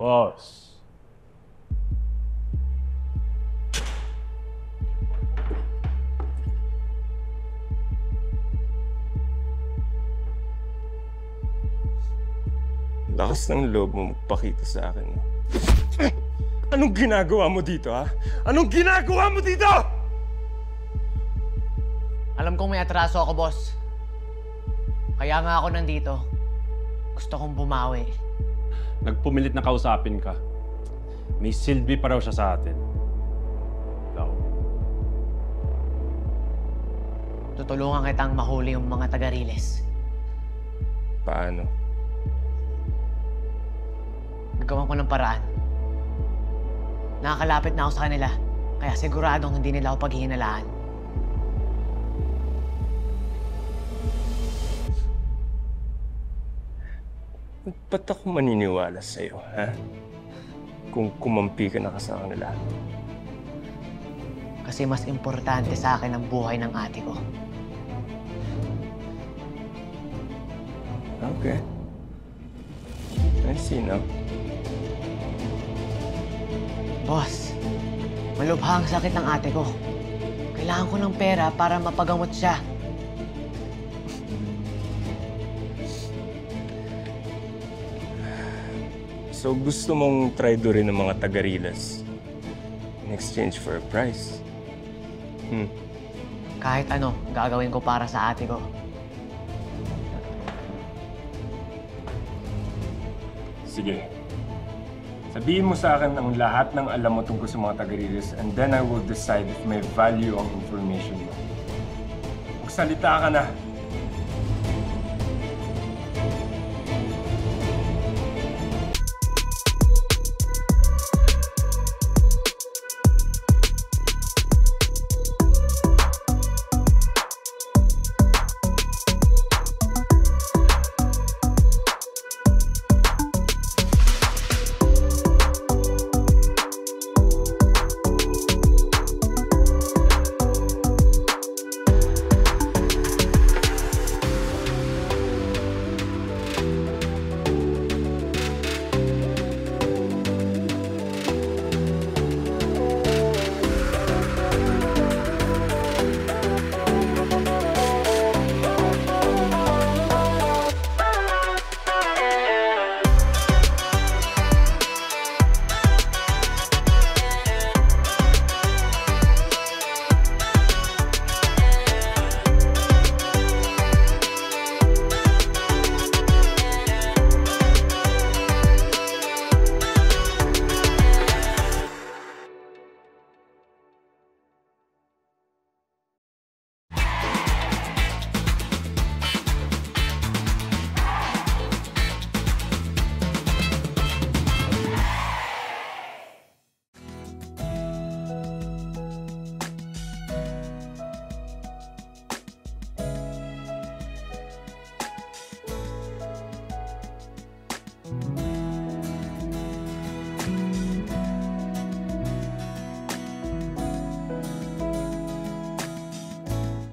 Boss. Lakas ng loob mo magpakita sa akin. Anong ginagawa mo dito, ha? Anong ginagawa mo dito? Alam kong may atraso ako, boss. Kaya nga ako nandito. Gusto kong bumawi. Nagpumilit na kausapin ka. May silbi pa raw siya sa atin. Ikaw. Tutulungan kitang mahuli yung mga taga-Riles. Paano? Gagawan ko ng paraan. Nakakalapit na ako sa kanila. Kaya siguradong hindi nila ako paghihinalaan. Ba't ako maniniwala sa'yo, ha? Kung kumampi ka na ka sa kanila. Kasi mas importante sa akin ang buhay ng ate ko. Okay. I see now. Boss, malubha ang sakit ng ate ko. Kailangan ko ng pera para mapagamot siya. So gusto mong traidorin ng mga taga-Riles in exchange for a prize? Kahit ano, gagawin ko para sa ate ko. Sige. Sabihin mo sa akin ang lahat ng alam mo tungkol sa mga taga-Riles and then I will decide if may value ang information mo. Magsalita ka na.